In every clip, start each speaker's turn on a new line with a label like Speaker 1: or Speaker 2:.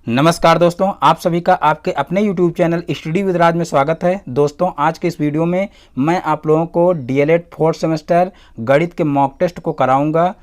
Speaker 1: नमस्कार दोस्तों, आप सभी का आपके अपने YouTube चैनल स्टडी विद राज में स्वागत है। दोस्तों, आज के इस वीडियो में मैं आप लोगों को डीएलएड फोर्थ सेमेस्टर गणित के मॉक टेस्ट को कराऊंगा।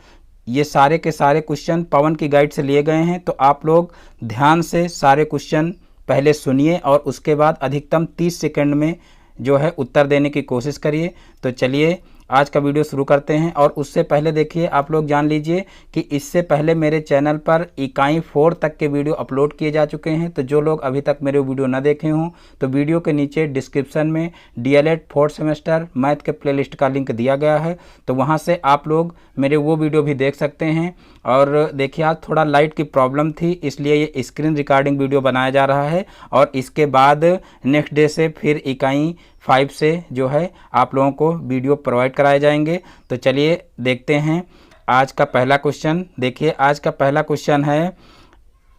Speaker 1: ये सारे के सारे क्वेश्चन पवन की गाइड से लिए गए हैं, तो आप लोग ध्यान से सारे क्वेश्चन पहले सुनिए और उसके बाद अधिकतम 30 सेकंड में जो है उत्तर देने की कोशिश करिए। तो चलिए आज का वीडियो शुरू करते हैं। और उससे पहले देखिए, आप लोग जान लीजिए कि इससे पहले मेरे चैनल पर इकाई 4 तक के वीडियो अपलोड किए जा चुके हैं। तो जो लोग अभी तक मेरे वीडियो न देखे हों तो वीडियो के नीचे डिस्क्रिप्शन में डीएलएड फोर्थ सेमेस्टर मैथ के प्लेलिस्ट का लिंक दिया गया है, तो वहां से आप लोग मेरे वो वीडियो भी देख सकते हैं। और देखिए, आज थोड़ा लाइट की प्रॉब्लम थी, इसलिए ये स्क्रीन रिकॉर्डिंग वीडियो बनाया जा रहा है। और इसके बाद नेक्स्ट डे से फिर इकाई 5 से जो है आप लोगों को वीडियो प्रोवाइड कराए जाएंगे। तो चलिए देखते हैं आज का पहला क्वेश्चन। देखिए, आज का पहला क्वेश्चन है,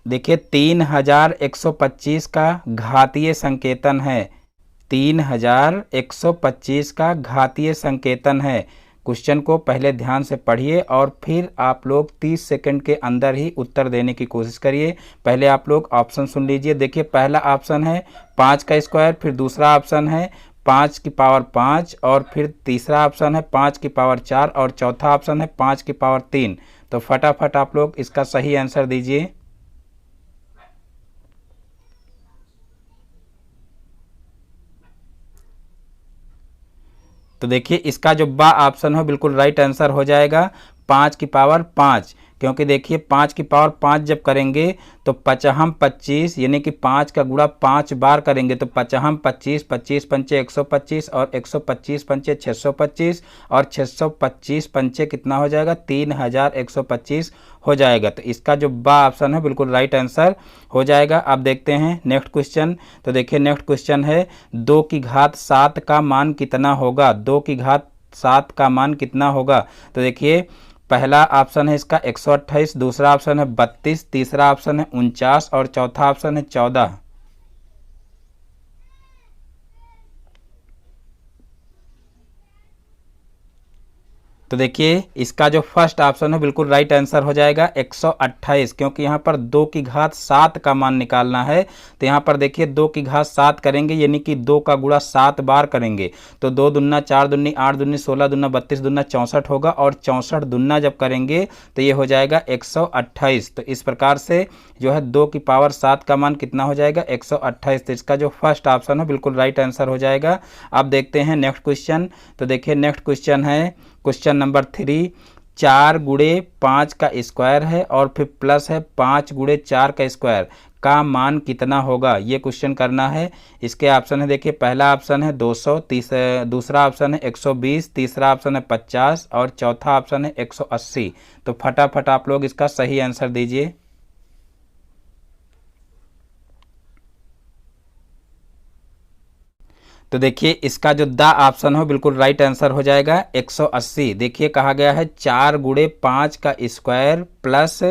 Speaker 1: देखिए 3125 का घातीय संकेतन है। 3125 का घातीय संकेतन है। क्वेश्चन को पहले ध्यान से पढ़िए और फिर आप लोग 30 सेकंड के अंदर ही उत्तर देने की कोशिश करिए। पहले आप लोग ऑप्शन सुन लीजिए। देखिए, पहला ऑप्शन है 5 का स्क्वायर, फिर दूसरा ऑप्शन है 5 की पावर 5, और फिर तीसरा ऑप्शन है 5 की पावर 4, और चौथा ऑप्शन है 5 की पावर 3। तो फटाफट आप लोग इसका सही आंसर दीजिए। तो देखिए, इसका जो बा ऑप्शन है बिल्कुल राइट आंसर हो जाएगा 5 की पावर 5, क्योंकि देखिए 5 की पावर 5 जब करेंगे तो 55 25 यानी कि 5 का गुणा 5 बार करेंगे तो 55 25, 25 पंचे 125, और 125 पंचे 625, और 625 पंचे कितना हो जाएगा 3125 हो जाएगा। तो इसका जो बा ऑप्शन है बिल्कुल राइट आंसर हो जाएगा। अब देखते हैं नेक्स्ट क्वेश्चन। तो देखिए, नेक्स्ट क्वेश्चन है 2 की घात 7 का मान कितना होगा। 2 की घात 7 का मान कितना होगा। तो देखिए, पहला ऑप्शन है इसका 128, दूसरा ऑप्शन है 32, तीसरा ऑप्शन है 49, और चौथा ऑप्शन है 14। तो देखिए, इसका जो फर्स्ट ऑप्शन है बिल्कुल राइट आंसर हो जाएगा 128, क्योंकि यहाँ पर 2 की घात 7 का मान निकालना है। तो यहाँ पर देखिए 2 की घात 7 करेंगे यानी कि 2 का गुणा 7 बार करेंगे तो 2 दूना 4 दूनी 8 दूनी 16 दूना 32 दूना 64 होगा, और 64 दूना जब करेंगे तो ये हो जाएगा 128। तो इस प्रकार से जो है 2 की पावर 7 का मान कितना हो जाएगा 128। तो इसका जो फर्स्ट ऑप्शन है बिल्कुल राइट आंसर हो जाएगा। अब देखते हैं नेक्स्ट क्वेश्चन। तो देखिए, नेक्स्ट क्वेश्चन है क्वेश्चन नंबर 3, 4 गुणे 5 का स्क्वायर है और फिर प्लस है 5 गुणे 4 का स्क्वायर का मान कितना होगा। ये क्वेश्चन करना है। इसके ऑप्शन है, देखिए पहला ऑप्शन है 200, दूसरा ऑप्शन है 120, तीसरा ऑप्शन है 50, और चौथा ऑप्शन है 180। तो फटाफट आप लोग इसका सही आंसर दीजिए। तो देखिए, इसका जो दा ऑप्शन हो बिल्कुल राइट आंसर हो जाएगा 180। देखिए, कहा गया है 4 गुणे 5 का स्क्वायर प्लस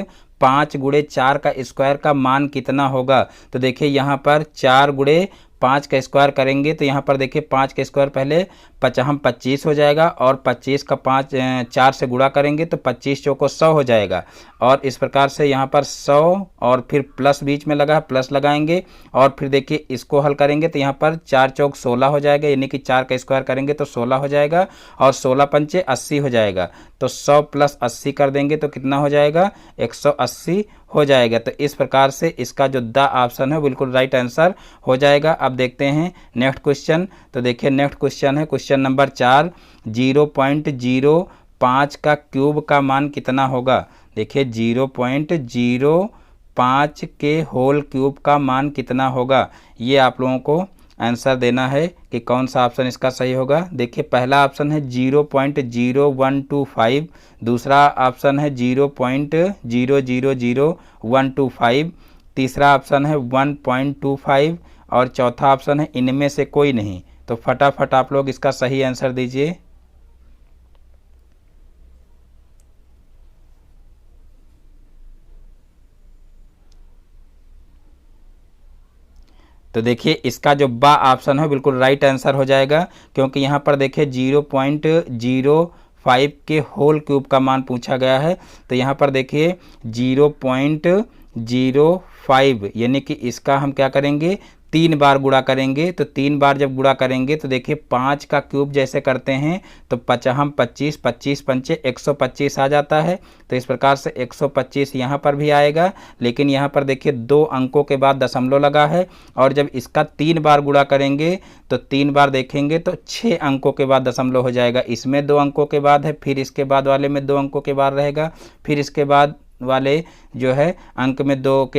Speaker 1: 5 गुणे 4 का स्क्वायर का मान कितना होगा। तो देखिए, यहाँ पर 4 गुणे 5 का स्क्वायर करेंगे तो यहाँ पर देखिए 5 का स्क्वायर पहले 55 25 हो जाएगा, और 25 का 5 4 से गुणा करेंगे तो 25 चौको 100 हो जाएगा। और इस प्रकार से यहाँ पर 100 और फिर प्लस बीच में लगा है, प्लस लगाएंगे, और फिर देखिए इसको हल करेंगे तो यहाँ पर 4 चौक 16 हो जाएगा, यानी कि 4 का स्क्वायर करेंगे तो 16 हो जाएगा, और 16 पंचे 80 हो जाएगा। तो 100 प्लस 80 कर देंगे तो कितना हो जाएगा 180 हो जाएगा। तो इस प्रकार से इसका जो द ऑप्शन है बिल्कुल राइट आंसर हो जाएगा। अब देखते हैं नेक्स्ट क्वेश्चन। तो देखिए, नेक्स्ट क्वेश्चन है क्वेश्चन नंबर 4, 0.05 का क्यूब का मान कितना होगा। देखिए, 0.05 के होल क्यूब का मान कितना होगा। ये आप लोगों को आंसर देना है कि कौन सा ऑप्शन इसका सही होगा। देखिए, पहला ऑप्शन है 0.0125, दूसरा ऑप्शन है 0.000125, तीसरा ऑप्शन है 1.25, और चौथा ऑप्शन है इनमें से कोई नहीं। तो फटाफट आप लोग इसका सही आंसर दीजिए। तो देखिए, इसका जो बा ऑप्शन है बिल्कुल राइट आंसर हो जाएगा, क्योंकि यहाँ पर देखिए 0.05 के होल क्यूब का मान पूछा गया है। तो यहाँ पर देखिए 0.05 5, यानी कि इसका हम क्या करेंगे 3 बार गुणा करेंगे। तो 3 बार जब गुणा करेंगे तो देखिए 5 का क्यूब जैसे करते हैं तो हम 25, 25 पंचे 125 आ जाता है। तो इस प्रकार से 125 यहाँ पर भी आएगा, लेकिन यहाँ पर देखिए 2 अंकों के बाद दशमलव लगा है। और जब इसका 3 बार गुणा करेंगे तो 3 बार देखेंगे तो 6 अंकों के बाद दशमलव हो जाएगा। इसमें 2 अंकों के बाद है, फिर इसके बाद वाले में 2 अंकों के बाद रहेगा, फिर इसके बाद वाले जो है अंक में 2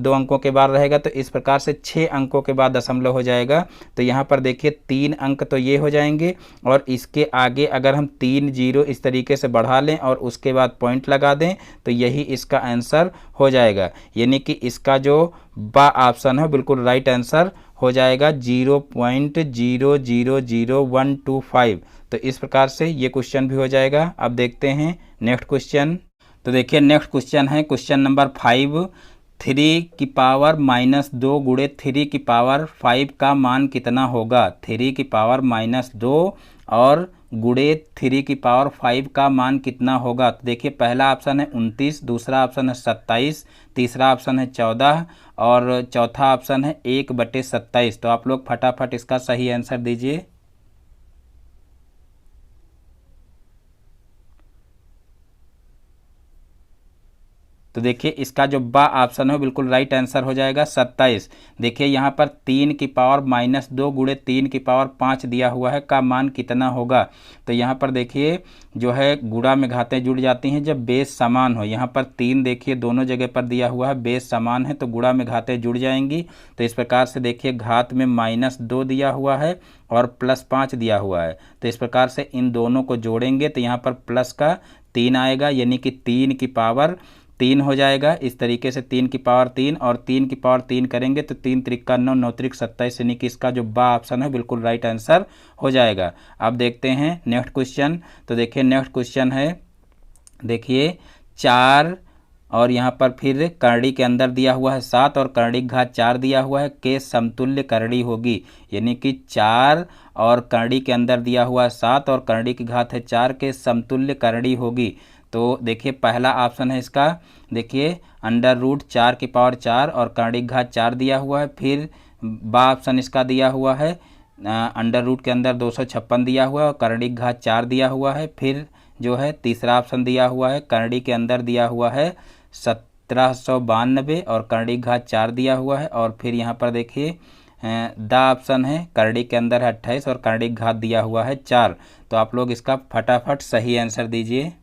Speaker 1: अंकों के बाद रहेगा। तो इस प्रकार से 6 अंकों के बाद दशमलव हो जाएगा। तो यहाँ पर देखिए 3 अंक तो ये हो जाएंगे, और इसके आगे अगर हम 3 जीरो इस तरीके से बढ़ा लें और उसके बाद पॉइंट लगा दें तो यही इसका आंसर हो जाएगा। यानी कि इसका जो बा ऑप्शन है बिल्कुल राइट आंसर हो जाएगा 0.000125। तो इस प्रकार से ये क्वेश्चन भी हो जाएगा। अब देखते हैं नेक्स्ट क्वेश्चन। तो देखिए नेक्स्ट क्वेश्चन है क्वेश्चन नंबर 5। 3 की पावर -2 गुणे 3 की पावर 5 का मान कितना होगा। 3 की पावर -2 और गुणे 3 की पावर 5 का मान कितना होगा। तो देखिए पहला ऑप्शन है 29, दूसरा ऑप्शन है 27, तीसरा ऑप्शन है 14 और चौथा ऑप्शन है 1/27। तो आप लोग फटाफट इसका सही आंसर दीजिए। तो देखिए इसका जो बा ऑप्शन है बिल्कुल राइट आंसर हो जाएगा 27। देखिए यहाँ पर 3 की पावर -2 गुणे 3 की पावर 5 दिया हुआ है का मान कितना होगा। तो यहाँ पर देखिए जो है गुणा में घातें जुड़ जाती हैं जब बेस समान हो। यहाँ पर 3 देखिए दोनों जगह पर दिया हुआ है, बेस समान है तो गुणा में घातें जुड़ जाएंगी। तो इस प्रकार से देखिए घात में -2 दिया हुआ है और +5 दिया हुआ है। तो इस प्रकार से इन दोनों को जोड़ेंगे तो यहाँ पर प्लस का 3 आएगा, यानी कि 3 की पावर 3 हो जाएगा। इस तरीके से 3 की पावर 3 और 3 की पावर 3 करेंगे तो 3 त्रिक 9, 9 त्रिक 27, यानी कि इसका जो बा ऑप्शन है बिल्कुल राइट आंसर हो जाएगा। अब देखते हैं नेक्स्ट क्वेश्चन। तो देखिए नेक्स्ट क्वेश्चन है, देखिए 4 और यहाँ पर फिर करड़ी के अंदर दिया हुआ है 7 और करड़ी घात 4 दिया हुआ है के समतुल्य करड़ी होगी। यानी कि 4 और करड़ी के अंदर दिया हुआ है 7 और करड़ी की घात है 4 के समतुल्य करड़ी होगी। तो देखिए पहला ऑप्शन है इसका, देखिए √4 की पावर 4 और करड़ी घात 4 दिया हुआ है। फिर बा ऑप्शन इसका दिया हुआ है अंडर रूट के अंदर 256 दिया हुआ है और करड़ी घात 4 दिया हुआ है। फिर जो है तीसरा ऑप्शन दिया हुआ है करड़ी के अंदर दिया हुआ है 1792 और करड़ी घात 4 दिया हुआ है। और फिर यहाँ पर देखिए दा ऑप्शन है करड़ी के अंदर है 28 और करड़ी घात दिया हुआ है 4। तो आप लोग इसका फटाफट सही आंसर दीजिए।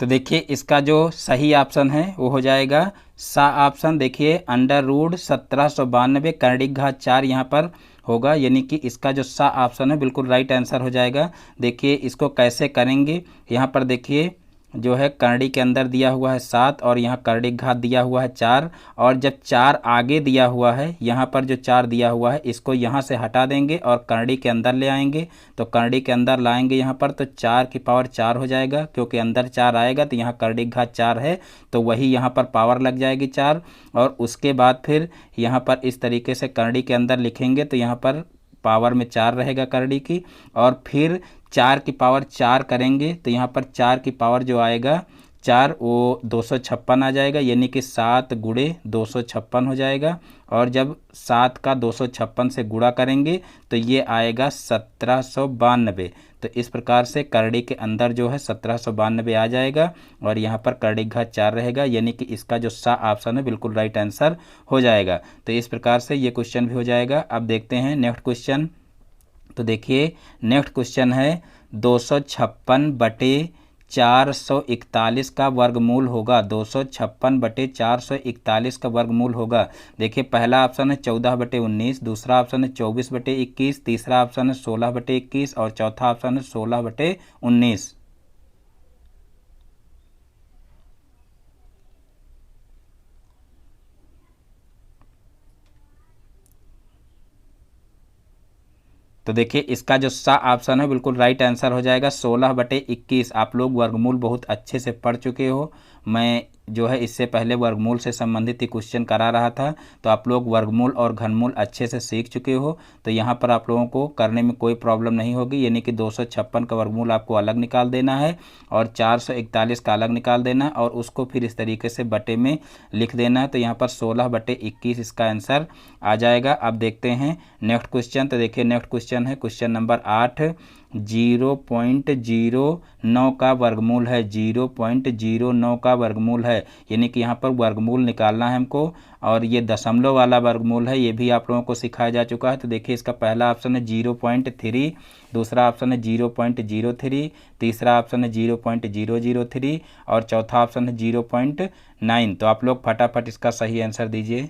Speaker 1: तो देखिए इसका जो सही ऑप्शन है वो हो जाएगा सा ऑप्शन। देखिए √1792 करड़ी घात 4 यहाँ पर होगा, यानी कि इसका जो सा ऑप्शन है बिल्कुल राइट आंसर हो जाएगा। देखिए इसको कैसे करेंगे, यहाँ पर देखिए जो है करड़ी के अंदर दिया हुआ है 7 और यहाँ करड़ी घात दिया हुआ है 4 और जब 4 आगे दिया हुआ है यहाँ पर जो 4 दिया हुआ है इसको यहाँ से हटा देंगे और करड़ी के अंदर ले आएंगे। तो करड़ी के अंदर लाएंगे यहाँ पर तो 4 की पावर 4 हो जाएगा, क्योंकि अंदर 4 आएगा तो यहाँ करड़ी घात 4 है तो वही यहाँ पर पावर लग जाएगी 4। और उसके बाद फिर यहाँ पर इस तरीके से करड़ी के अंदर लिखेंगे तो यहाँ पर पावर में 4 रहेगा करड़ी की। और फिर 4 की पावर 4 करेंगे तो यहाँ पर 4 की पावर जो आएगा 4 वो 256 आ जाएगा, यानी कि 7 गुणे 256 हो जाएगा। और जब 7 का 256 से गुणा करेंगे तो ये आएगा 1792। तो इस प्रकार से करड़ी के अंदर जो है 1792 आ जाएगा और यहाँ पर करड़ी घात 4 रहेगा, यानी कि इसका जो सा ऑप्शन है बिल्कुल राइट आंसर हो जाएगा। तो इस प्रकार से ये क्वेश्चन भी हो जाएगा। अब देखते हैं नेक्स्ट क्वेश्चन। तो देखिए नेक्स्ट क्वेश्चन है 256/441 का वर्गमूल होगा। 256/441 का वर्गमूल होगा। देखिए पहला ऑप्शन है 14/19, दूसरा ऑप्शन है 24/21, तीसरा ऑप्शन है 16/21 और चौथा ऑप्शन है 16/19। तो देखिए इसका जो सा ऑप्शन है बिल्कुल राइट आंसर हो जाएगा 16/21। आप लोग वर्गमूल बहुत अच्छे से पढ़ चुके हो, मैं जो है इससे पहले वर्गमूल से संबंधित ही क्वेश्चन करा रहा था, तो आप लोग वर्गमूल और घनमूल अच्छे से सीख चुके हो, तो यहाँ पर आप लोगों को करने में कोई प्रॉब्लम नहीं होगी। यानी कि 256 का वर्गमूल आपको अलग निकाल देना है और 441 का अलग निकाल देना है और उसको फिर इस तरीके से बटे में लिख देना है। तो यहाँ पर 16/21 इसका आंसर आ जाएगा। अब देखते हैं नेक्स्ट क्वेश्चन। तो देखिए नेक्स्ट क्वेश्चन है क्वेश्चन नंबर 8। 0.09 का वर्गमूल है, 0.09 का वर्गमूल है, यानी कि यहाँ पर वर्गमूल निकालना है हमको। और ये दशमलव वाला वर्गमूल है, ये भी आप लोगों को सिखाया जा चुका है। तो देखिए इसका पहला ऑप्शन है 0.3, दूसरा ऑप्शन है 0.03, तीसरा ऑप्शन है 0.003 और चौथा ऑप्शन है 0.9। तो आप लोग फटाफट इसका सही आंसर दीजिए।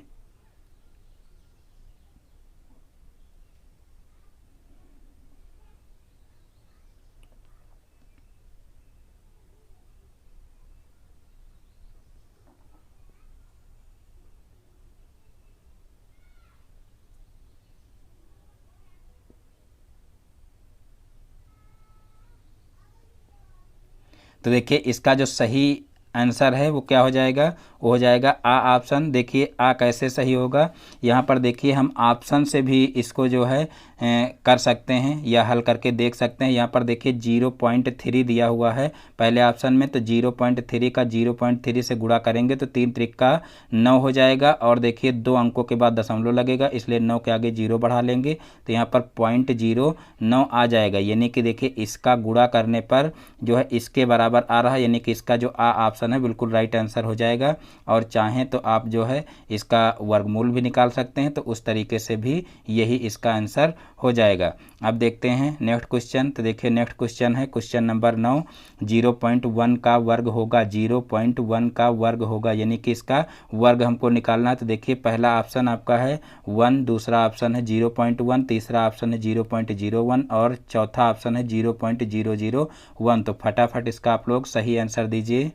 Speaker 1: तो देखिए इसका जो सही आंसर है वो क्या हो जाएगा, वो हो जाएगा आ ऑप्शन। देखिए आ कैसे सही होगा, यहाँ पर देखिए हम ऑप्शन से भी इसको जो है कर सकते हैं या हल करके देख सकते हैं। यहाँ पर देखिए 0.3 दिया हुआ है पहले ऑप्शन में, तो 0.3 का 0.3 से गुणा करेंगे तो 3 त्रिक 9 हो जाएगा। और देखिए 2 अंकों के बाद दशमलव लगेगा, इसलिए 9 के आगे 0 बढ़ा लेंगे तो यहाँ पर 0.09 आ जाएगा। यानी कि देखिए इसका गुणा करने पर जो है इसके बराबर आ रहा है, यानी कि इसका जो आ ऑप्शन है बिल्कुल राइट आंसर हो जाएगा। और चाहें तो आप जो है इसका वर्गमूल भी निकाल सकते हैं, तो उस तरीके से भी यही इसका आंसर हो जाएगा। अब देखते हैं नेक्स्ट क्वेश्चन। तो देखिए नेक्स्ट क्वेश्चन है क्वेश्चन नंबर 9। 0.1 का वर्ग होगा, 0.1 का वर्ग होगा, यानी कि इसका वर्ग हमको निकालना है। तो देखिए पहला ऑप्शन आपका है 1, दूसरा ऑप्शन है 0.1, तीसरा ऑप्शन है 0.01 और चौथा ऑप्शन है 0.001। तो फटाफट इसका आप लोग सही आंसर दीजिए।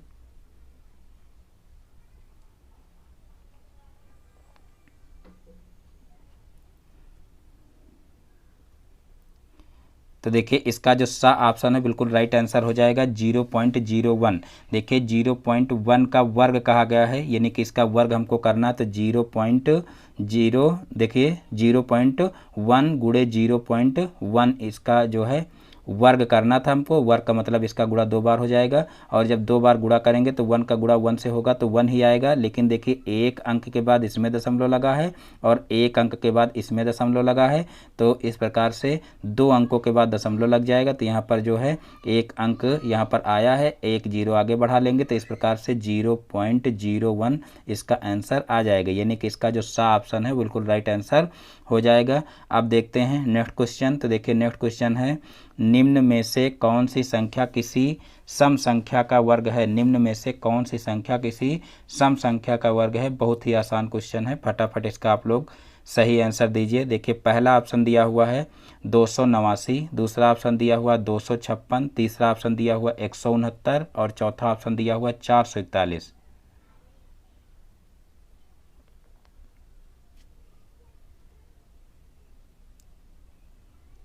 Speaker 1: तो देखिए इसका जो सा ऑप्शन है बिल्कुल राइट आंसर हो जाएगा 0.01। देखिए 0.1 का वर्ग कहा गया है, यानी कि इसका वर्ग हमको करना, तो 0.0 देखिए 0.1 गुणे 0.1 इसका जो है वर्ग करना था हमको। वर्ग का मतलब इसका गुणा 2 बार हो जाएगा, और जब 2 बार गुणा करेंगे तो 1 का गुणा 1 से होगा तो 1 ही आएगा। लेकिन देखिए एक अंक के बाद इसमें दशमलव लगा है और एक अंक के बाद इसमें दशमलव लगा है, तो इस प्रकार से 2 अंकों के बाद दशमलव लग जाएगा। तो यहाँ पर जो है एक अंक यहाँ पर आया है, एक 0 आगे बढ़ा लेंगे, तो इस प्रकार से 0.01 इसका आंसर आ जाएगा। यानी कि इसका जो सा ऑप्शन है बिल्कुल राइट आंसर हो जाएगा। अब देखते हैं नेक्स्ट क्वेश्चन। तो देखिए नेक्स्ट क्वेश्चन है निम्न में से कौन सी संख्या किसी सम संख्या का वर्ग है। निम्न में से कौन सी संख्या किसी सम संख्या का वर्ग है। बहुत ही आसान क्वेश्चन है, फटाफट इसका आप लोग सही आंसर दीजिए। देखिए पहला ऑप्शन दिया हुआ है 289, दूसरा ऑप्शन दिया हुआ 256, तीसरा ऑप्शन दिया हुआ 169 और चौथा ऑप्शन दिया हुआ 441।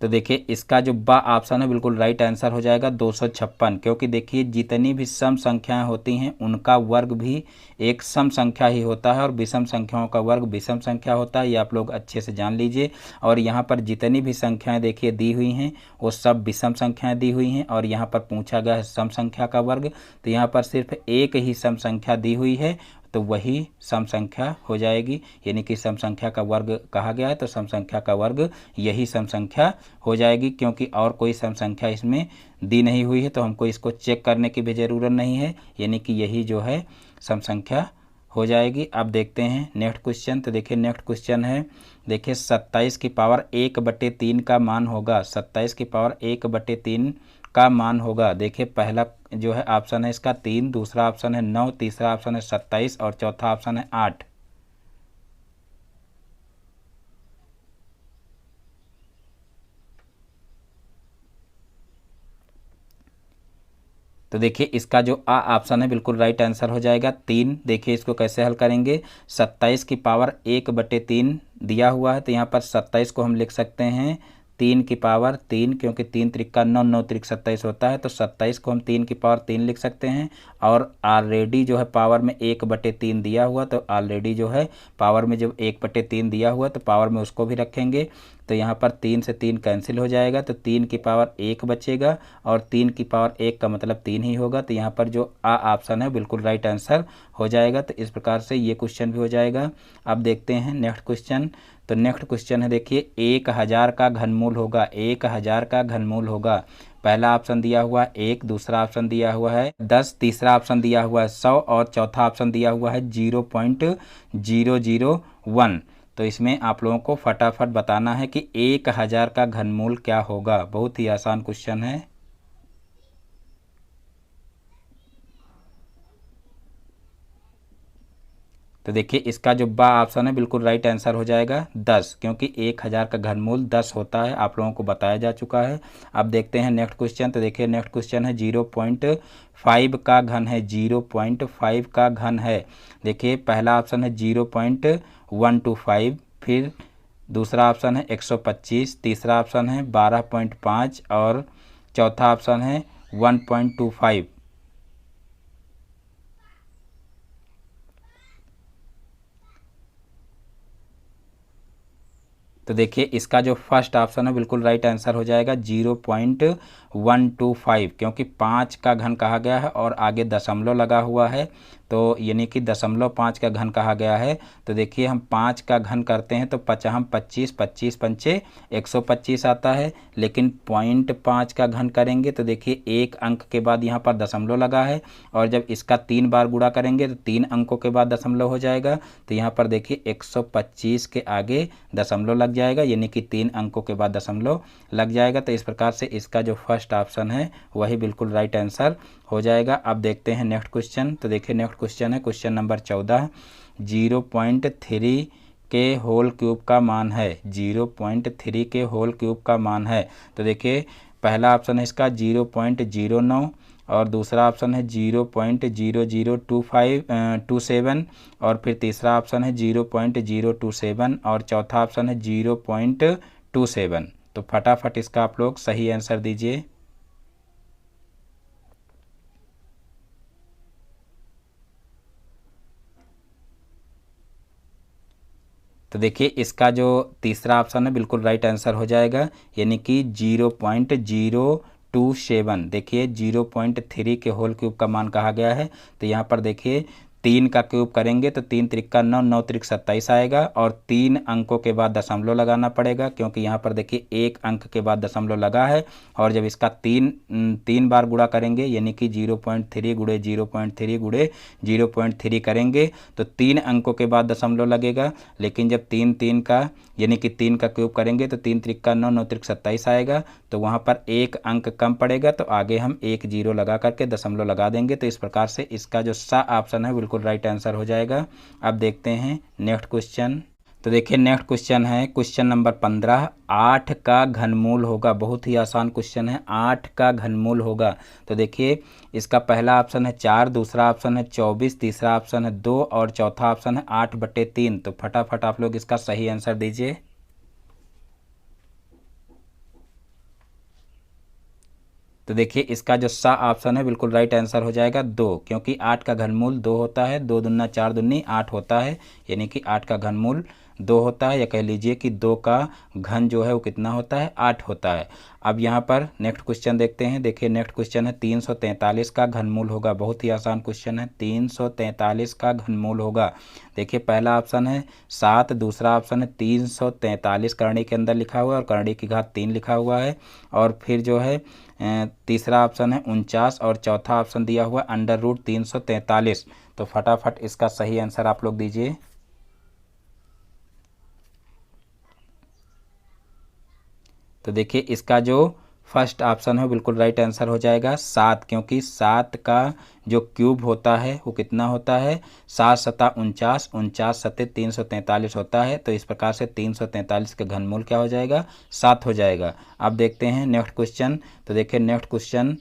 Speaker 1: तो देखिए इसका जो बा ऑप्शन है बिल्कुल राइट आंसर हो जाएगा 256, क्योंकि देखिए जितनी भी सम संख्याएं होती हैं उनका वर्ग भी एक सम संख्या ही होता है और विषम संख्याओं का वर्ग विषम संख्या होता है। ये आप लोग अच्छे से जान लीजिए। और यहाँ पर जितनी भी संख्याएं देखिए दी हुई हैं वो सब विषम संख्याएं दी हुई हैं, और यहाँ पर पूछा गया है सम संख्या का वर्ग, तो यहाँ पर सिर्फ एक ही सम संख्या दी हुई है, तो वही सम संख्या हो जाएगी। यानी कि सम संख्या का वर्ग कहा गया है तो सम संख्या का वर्ग यही सम संख्या हो जाएगी, क्योंकि और कोई सम संख्या इसमें दी नहीं हुई है, तो हमको इसको चेक करने की भी ज़रूरत नहीं है। यानी कि यही जो है सम संख्या हो जाएगी। अब देखते हैं नेक्स्ट क्वेश्चन। तो देखिए नेक्स्ट क्वेश्चन है, देखिए 27 की पावर 1/3 का मान होगा। 27 की पावर 1/3 का मान होगा। देखिए पहला जो है ऑप्शन है इसका 3, दूसरा ऑप्शन है 9, तीसरा ऑप्शन है 27 और चौथा ऑप्शन है 8। तो देखिए इसका जो आ ऑप्शन है बिल्कुल राइट आंसर हो जाएगा 3। देखिए इसको कैसे हल करेंगे, 27 की पावर 1/3 दिया हुआ है, तो यहाँ पर 27 को हम लिख सकते हैं 3 की पावर 3, क्योंकि 3 त्रिक्का 9, 9 त्रिक 27 होता है, तो 27 को हम 3 की पावर 3 लिख सकते हैं। और ऑलरेडी जो है पावर में 1/3 दिया हुआ, तो ऑलरेडी जो है पावर में जब 1/3 दिया हुआ तो पावर में उसको भी रखेंगे। तो यहाँ पर 3 से 3 कैंसिल हो जाएगा, तो 3 की पावर 1 बचेगा, और 3 की पावर 1 का मतलब 3 ही होगा। तो यहाँ पर जो आ ऑप्शन है बिल्कुल राइट आंसर हो जाएगा। तो इस प्रकार से ये क्वेश्चन भी हो जाएगा। अब देखते हैं नेक्स्ट क्वेश्चन। तो नेक्स्ट क्वेश्चन है, देखिए 1000 का घनमूल होगा, 1000 का घनमूल होगा। पहला ऑप्शन दिया हुआ है 1, दूसरा ऑप्शन दिया हुआ है 10, तीसरा ऑप्शन दिया हुआ है 100, और चौथा ऑप्शन दिया हुआ है 0.001। तो इसमें आप लोगों को फटाफट बताना है कि 1000 का घनमूल क्या होगा। बहुत ही आसान क्वेश्चन है। तो देखिए इसका जो बा ऑप्शन है बिल्कुल राइट आंसर हो जाएगा 10, क्योंकि 1000 का घनमूल 10 होता है, आप लोगों को बताया जा चुका है। अब देखते हैं नेक्स्ट क्वेश्चन। तो देखिए नेक्स्ट क्वेश्चन है 0.5 का घन है, 0.5 का घन है। देखिए पहला ऑप्शन है 0.125, फिर दूसरा ऑप्शन है 125, तीसरा ऑप्शन है 12.5, और चौथा ऑप्शन है 1.25। तो देखिए इसका जो फर्स्ट ऑप्शन है बिल्कुल राइट आंसर हो जाएगा 0.125, क्योंकि 5 का घन कहा गया है और आगे दशमलव लगा हुआ है, तो यानी कि 0.5 का घन कहा गया है। तो देखिए हम 5 का घन करते हैं तो हम 25, 25 पंचे 125 आता है, लेकिन 0.5 का घन करेंगे तो देखिए एक अंक के बाद यहाँ पर दशमलव लगा है, और जब इसका 3 बार गुणा करेंगे तो 3 अंकों के बाद दशमलव हो जाएगा। तो यहाँ पर देखिए 125 के आगे दशमलव लग जाएगा, यानी कि 3 अंकों के बाद दशमलव लग जाएगा। तो इस प्रकार से इसका जो फर्स्ट ऑप्शन है वही बिल्कुल राइट आंसर हो जाएगा। अब देखते हैं नेक्स्ट क्वेश्चन। तो देखिए नेक्स्ट क्वेश्चन है क्वेश्चन नंबर 14। 0.3 के होल क्यूब का मान है, 0.3 के होल क्यूब का मान है। तो देखिए पहला ऑप्शन है इसका 0.09, और दूसरा ऑप्शन है 0.002527, और फिर तीसरा ऑप्शन है 0.027, और चौथा ऑप्शन है 0.27। तो फटाफट इसका आप लोग सही आंसर दीजिए। तो देखिए इसका जो तीसरा ऑप्शन है बिल्कुल राइट आंसर हो जाएगा, यानी कि 0.027। देखिए 0.3 के होल क्यूब का मान कहा गया है, तो यहाँ पर देखिए 3 का क्यूब करेंगे तो 3 त्रिक्का 9, 9 त्रिक 27 आएगा, और 3 अंकों के बाद दशमलव लगाना पड़ेगा, क्योंकि यहाँ पर देखिए एक अंक के बाद दशमलव लगा है, और जब इसका 3 बार गुणा करेंगे यानी कि 0.3 गुणे 0.3 गुणे 0.3 करेंगे तो 3 अंकों के बाद दशमलव लगेगा। लेकिन जब 3 का यानी कि 3 का क्यूब करेंगे तो 3 त्रिक्का 9, 9 त्रिक 27 आएगा, तो वहाँ पर एक अंक कम पड़ेगा, तो आगे हम 1 0 लगा करके दशमलव लगा देंगे। तो इस प्रकार से इसका जो सा ऑप्शन है बिल्कुल राइट आंसर हो जाएगा। अब देखते हैं नेक्स्ट क्वेश्चन। तो देखिए नेक्स्ट क्वेश्चन है क्वेश्चन नंबर 15। 8 का घनमूल होगा, बहुत ही आसान क्वेश्चन है, 8 का घनमूल होगा। तो देखिए इसका पहला ऑप्शन है 4, दूसरा ऑप्शन है 24, तीसरा ऑप्शन है 2, और चौथा ऑप्शन है 8/3। तो फटाफट आप लोग इसका सही आंसर दीजिए। तो देखिए इसका जो सा ऑप्शन है बिल्कुल राइट आंसर हो जाएगा 2, क्योंकि 8 का घनमूल 2 होता है, 2 दूना 4 दूनी 8 होता है, यानी कि 8 का घनमूल 2 होता है, या कह लीजिए कि 2 का घन जो है वो कितना होता है, 8 होता है। अब यहाँ पर नेक्स्ट क्वेश्चन देखते हैं। देखिए नेक्स्ट क्वेश्चन है 343 का घनमूल होगा, बहुत ही आसान क्वेश्चन है, 343 का घनमूल होगा। देखिए पहला ऑप्शन है 7, दूसरा ऑप्शन है 343 करणी के अंदर लिखा हुआ है और करणी की घात 3 लिखा हुआ है, और फिर जो है तीसरा ऑप्शन है 49, और चौथा ऑप्शन दिया हुआ √343। तो फटाफट इसका सही आंसर आप लोग दीजिए। तो देखिए इसका जो फर्स्ट ऑप्शन है बिल्कुल राइट आंसर हो जाएगा 7, क्योंकि 7 का जो क्यूब होता है वो कितना होता है, 7 सता 49, 49 सते 343 होता है। तो इस प्रकार से 343 का घनमूल क्या हो जाएगा, 7 हो जाएगा। अब देखते हैं नेक्स्ट क्वेश्चन। तो देखिए नेक्स्ट क्वेश्चन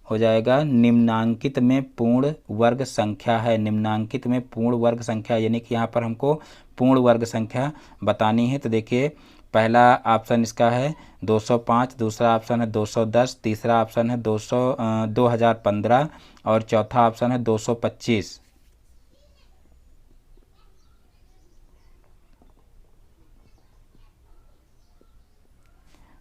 Speaker 1: हो जाएगा निम्नांकित में पूर्ण वर्ग संख्या है, निम्नांकित में पूर्ण वर्ग संख्या, यानी कि यहाँ पर हमको पूर्ण वर्ग संख्या बतानी है। तो देखिए पहला ऑप्शन इसका है 205, दूसरा ऑप्शन है 210, तीसरा ऑप्शन है 2015 और चौथा ऑप्शन है 225।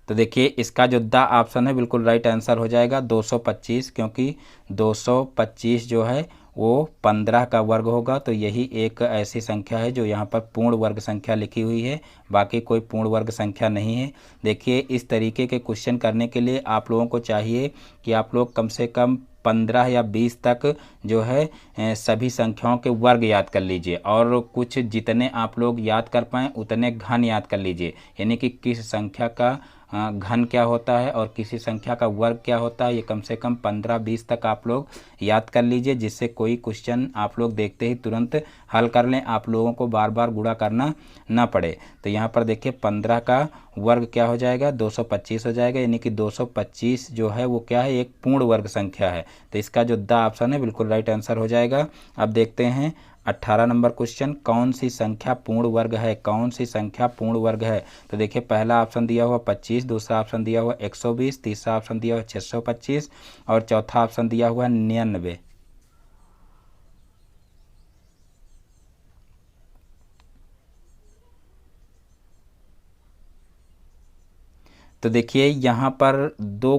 Speaker 1: तो देखिए इसका जो द ऑप्शन है बिल्कुल राइट आंसर हो जाएगा 225, क्योंकि 225 जो है वो 15 का वर्ग होगा। तो यही एक ऐसी संख्या है जो यहाँ पर पूर्ण वर्ग संख्या लिखी हुई है, बाकी कोई पूर्ण वर्ग संख्या नहीं है। देखिए इस तरीके के क्वेश्चन करने के लिए आप लोगों को चाहिए कि आप लोग कम से कम 15 या 20 तक जो है सभी संख्याओं के वर्ग याद कर लीजिए, और कुछ जितने आप लोग याद कर पाएँ उतने घन याद कर लीजिए, यानी कि किस संख्या का घन क्या होता है और किसी संख्या का वर्ग क्या होता है, ये कम से कम 15-20 तक आप लोग याद कर लीजिए, जिससे कोई क्वेश्चन आप लोग देखते ही तुरंत हल कर लें, आप लोगों को बार बार गुणा करना ना पड़े। तो यहाँ पर देखिए 15 का वर्ग क्या हो जाएगा, 225 हो जाएगा, यानी कि 225 जो है वो क्या है, एक पूर्ण वर्ग संख्या है। तो इसका जो द ऑप्शन है बिल्कुल राइट आंसर हो जाएगा। अब देखते हैं 18 नंबर क्वेश्चन, कौन सी संख्या पूर्ण वर्ग है, कौन सी संख्या पूर्ण वर्ग है। तो देखिए पहला ऑप्शन दिया हुआ 25, दूसरा ऑप्शन दिया हुआ 120, तीसरा ऑप्शन दिया हुआ 625 और चौथा ऑप्शन दिया हुआ 99। तो देखिए यहाँ पर दो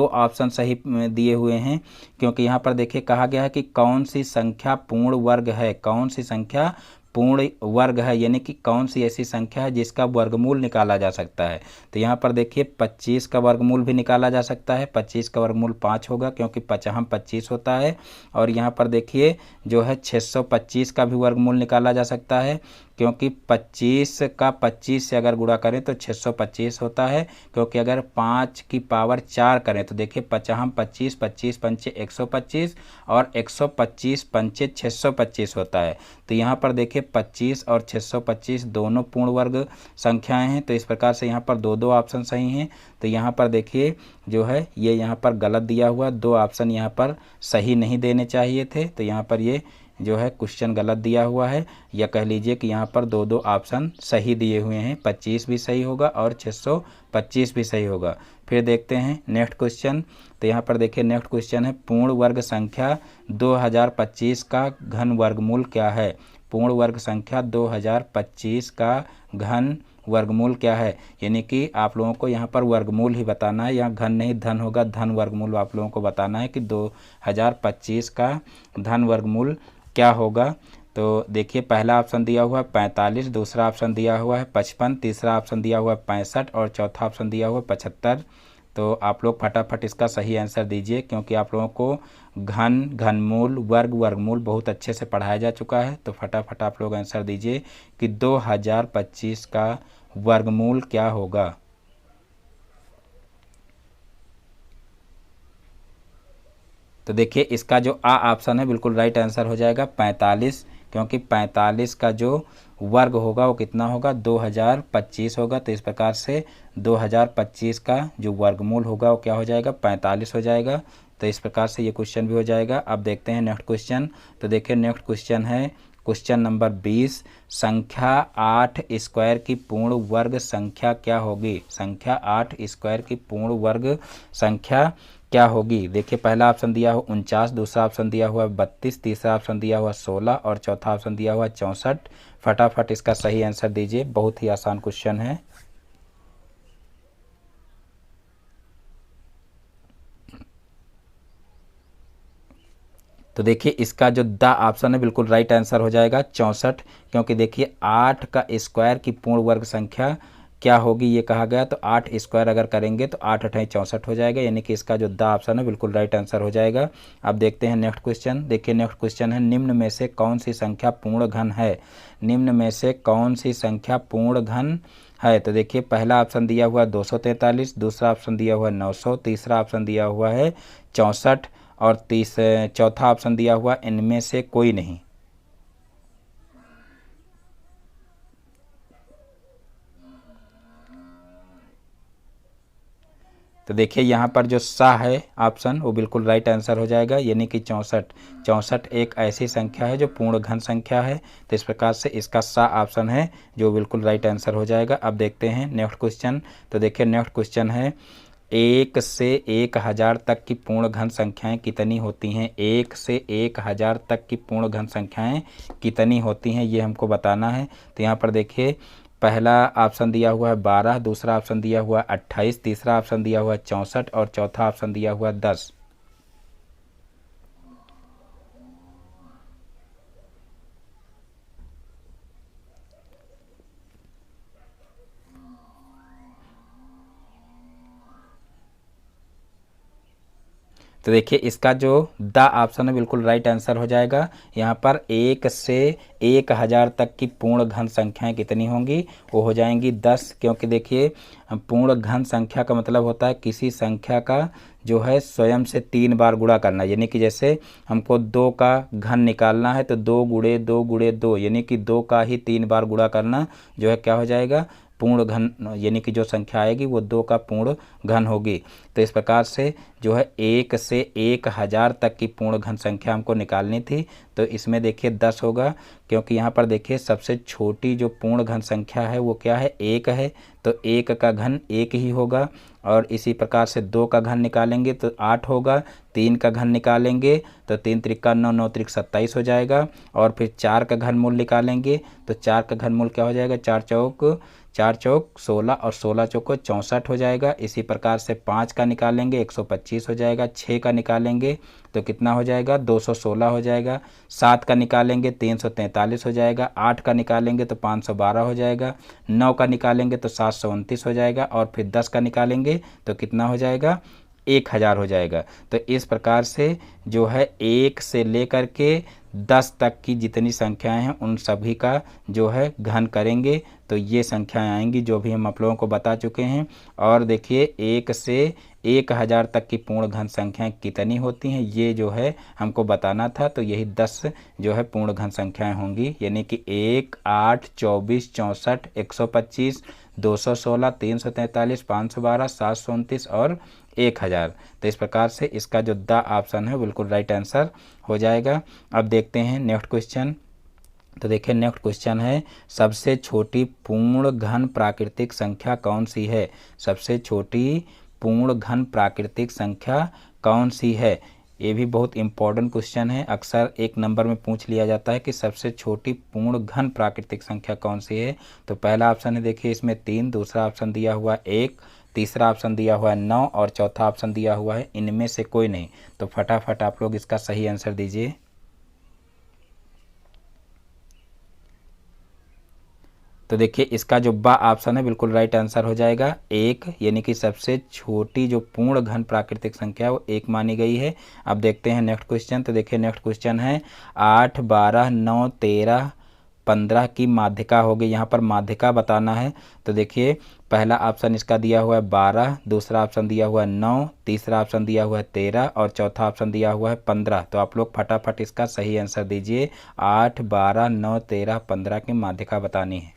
Speaker 1: ऑप्शन सही दिए हुए हैं, क्योंकि यहाँ पर देखिए कहा गया है कि कौन सी संख्या पूर्ण वर्ग है, कौन सी संख्या पूर्ण वर्ग है, यानी कि कौन सी ऐसी संख्या है जिसका वर्गमूल निकाला जा सकता है। तो यहाँ पर देखिए 25 का वर्गमूल भी निकाला जा सकता है, 25 का वर्गमूल 5 होगा क्योंकि 25 होता है। और यहाँ पर देखिए जो है 625 का भी वर्गमूल निकाला जा सकता है, क्योंकि 25 का 25 से अगर गुणा करें तो 625 होता है, क्योंकि अगर 5 की पावर 4 करें तो देखिए 25, 25 पंचे 125 और 125 पंचे 625 होता है। तो यहाँ पर देखिए 25 और 625 दोनों पूर्ण वर्ग संख्याएं हैं, तो इस प्रकार से यहाँ पर दो ऑप्शन सही हैं। तो यहाँ पर देखिए जो है ये यहाँ पर गलत दिया हुआ, दो ऑप्शन यहाँ पर सही नहीं देने चाहिए थे, तो यहाँ पर ये जो है क्वेश्चन गलत दिया हुआ है, या कह लीजिए कि यहाँ पर दो ऑप्शन सही दिए हुए हैं, 25 भी सही होगा और 625 भी सही होगा। फिर देखते हैं नेक्स्ट क्वेश्चन। तो यहाँ पर देखिए नेक्स्ट क्वेश्चन है पूर्ण वर्ग संख्या 2025 का घन वर्गमूल क्या है। पूर्ण वर्ग संख्या 2025 का घन वर्गमूल क्या है, यानी कि आप लोगों को यहाँ पर वर्गमूल ही बताना है, यहाँ घन नहीं धन होगा, धन वर्गमूल आप लोगों को बताना है कि 2025 का धन वर्गमूल क्या होगा। तो देखिए पहला ऑप्शन दिया हुआ है 45, दूसरा ऑप्शन दिया हुआ है 55, तीसरा ऑप्शन दिया हुआ है 65 और चौथा ऑप्शन दिया हुआ है 75। तो आप लोग फटाफट इसका सही आंसर दीजिए, क्योंकि आप लोगों को घन, घनमूल, वर्ग, वर्गमूल बहुत अच्छे से पढ़ाया जा चुका है। तो फटाफट आप लोग आंसर दीजिए कि 2025 का वर्गमूल क्या होगा। तो देखिए इसका जो आ ऑप्शन है बिल्कुल राइट आंसर हो जाएगा 45, क्योंकि 45 का जो वर्ग होगा वो कितना होगा, 2025 होगा। तो इस प्रकार से 2025 का जो वर्गमूल होगा वो क्या हो जाएगा, 45 हो जाएगा। तो इस प्रकार से ये क्वेश्चन भी हो जाएगा। अब देखते हैं नेक्स्ट क्वेश्चन। तो देखिए नेक्स्ट क्वेश्चन है क्वेश्चन नंबर 20, संख्या 8 स्क्वायर की पूर्ण वर्ग संख्या क्या होगी। संख्या 8 स्क्वायर की पूर्ण वर्ग संख्या क्या होगी। देखिए पहला ऑप्शन दिया हुआ 49, दूसरा ऑप्शन दिया हुआ 32, तीसरा ऑप्शन दिया हुआ 16 और चौथा ऑप्शन दिया हुआ 64। फटाफट इसका सही आंसर दीजिए, बहुत ही आसान क्वेश्चन है। तो देखिए इसका जो द ऑप्शन है बिल्कुल राइट आंसर हो जाएगा 64, क्योंकि देखिए 8 का स्क्वायर की पूर्ण वर्ग संख्या क्या होगी ये कहा गया। तो 8 स्क्वायर अगर करेंगे तो 8 अठाई 64 हो जाएगा, यानी कि इसका जो द ऑप्शन है बिल्कुल राइट आंसर हो जाएगा। अब देखते हैं नेक्स्ट क्वेश्चन। देखिए नेक्स्ट क्वेश्चन है निम्न में से कौन सी संख्या पूर्ण घन है। निम्न में से कौन सी संख्या पूर्ण घन है। तो देखिए पहला ऑप्शन दिया हुआ 243, दूसरा ऑप्शन दिया हुआ 900, तीसरा ऑप्शन दिया हुआ है 64 और चौथा ऑप्शन दिया हुआ इनमें से कोई नहीं। तो देखिए यहाँ पर जो सा है ऑप्शन वो बिल्कुल राइट आंसर हो जाएगा, यानी कि 64। 64 एक ऐसी संख्या है जो पूर्ण घन संख्या है, तो इस प्रकार से इसका सा ऑप्शन है जो बिल्कुल राइट आंसर हो जाएगा। अब देखते हैं नेक्स्ट क्वेश्चन। तो देखिए नेक्स्ट क्वेश्चन है 1 से 1000 तक की पूर्ण घन संख्याएं कितनी होती हैं। 1 से 1000 तक की पूर्ण घन संख्याएं कितनी होती हैं, ये हमको बताना है। तो यहाँ पर देखिए पहला ऑप्शन दिया हुआ है 12, दूसरा ऑप्शन दिया हुआ है 28, तीसरा ऑप्शन दिया हुआ है 64 और चौथा ऑप्शन दिया हुआ है 10। तो देखिए इसका जो द ऑप्शन है बिल्कुल राइट आंसर हो जाएगा। यहाँ पर 1 से 1000 तक की पूर्ण घन संख्याएं कितनी होंगी, वो हो जाएंगी 10, क्योंकि देखिए पूर्ण घन संख्या का मतलब होता है किसी संख्या का जो है स्वयं से 3 बार गुणा करना, यानी कि जैसे हमको 2 का घन निकालना है तो 2 गुणे 2 गुणे 2, यानी कि 2 का ही 3 बार गुणा करना जो है क्या हो जाएगा, पूर्ण घन, यानी कि जो संख्या आएगी वो 2 का पूर्ण घन होगी। तो इस प्रकार से जो है 1 से 1000 तक की पूर्ण घन संख्या हमको निकालनी थी, तो इसमें देखिए 10 होगा, क्योंकि यहाँ पर देखिए सबसे छोटी जो पूर्ण घन संख्या है वो क्या है, 1 है, तो 1 का घन 1 ही होगा। और इसी प्रकार से 2 का घन निकालेंगे तो 8 होगा, 3 का घन निकालेंगे तो 3 त्रिका 9, 9 त्रिक 27 हो जाएगा, और फिर 4 का घन मूल निकालेंगे तो 4 का घन मूल क्या हो जाएगा, 4 चौक 16 और 16 चौको 64 हो जाएगा। इसी प्रकार से 5 का निकालेंगे 125 हो जाएगा, 6 का निकालेंगे तो कितना हो जाएगा, 216 हो जाएगा, 7 का निकालेंगे 343 हो जाएगा, 8 का निकालेंगे तो 512 हो जाएगा, 9 का निकालेंगे तो 729 हो जाएगा, और फिर 10 का निकालेंगे तो कितना हो जाएगा, 1000 हो जाएगा। तो इस प्रकार से जो है 1 से लेकर के 10 तक की जितनी संख्याएं हैं उन सभी का जो है घन करेंगे तो ये संख्याएं आएंगी जो भी हम आप लोगों को बता चुके हैं। और देखिए 1 से 1000 तक की पूर्ण घन संख्याएं कितनी होती हैं ये जो है हमको बताना था, तो यही 10 जो है पूर्ण घन संख्याएं होंगी, यानी कि 1, 8, 24, 64, 125, 216, 343, 512, 729 और 1000। तो इस प्रकार से इसका जो द ऑप्शन है बिल्कुल राइट आंसर हो जाएगा। अब देखते हैं नेक्स्ट क्वेश्चन। तो देखिए नेक्स्ट क्वेश्चन है सबसे छोटी पूर्ण घन प्राकृतिक संख्या कौन सी है। सबसे छोटी पूर्ण घन प्राकृतिक संख्या कौन सी है, ये भी बहुत इंपॉर्टेंट क्वेश्चन है। अक्सर 1 नंबर में पूछ लिया जाता है कि सबसे छोटी पूर्ण घन प्राकृतिक संख्या कौन सी है। तो पहला ऑप्शन है देखिए इसमें 3, दूसरा ऑप्शन दिया हुआ है 1, तीसरा ऑप्शन दिया हुआ है 9 और चौथा ऑप्शन दिया हुआ है इनमें से कोई नहीं। तो फटाफट आप लोग इसका सही आंसर दीजिए। तो देखिए इसका जो बा ऑप्शन है बिल्कुल राइट आंसर हो जाएगा 1, यानी कि सबसे छोटी जो पूर्ण घन प्राकृतिक संख्या है वो 1 मानी गई है। अब देखते हैं नेक्स्ट क्वेश्चन। तो देखिए नेक्स्ट क्वेश्चन है 8, 12, 9, 13, 15 की माध्यिका होगी। यहाँ पर माध्यिका बताना है। तो देखिए पहला ऑप्शन इसका दिया हुआ है 12, दूसरा ऑप्शन दिया हुआ है 9, तीसरा ऑप्शन दिया हुआ है 13 और चौथा ऑप्शन दिया हुआ है 15। तो आप लोग फटाफट इसका सही आंसर दीजिए। 8, 12, 9, 13, 15 की माध्यिका बतानी है।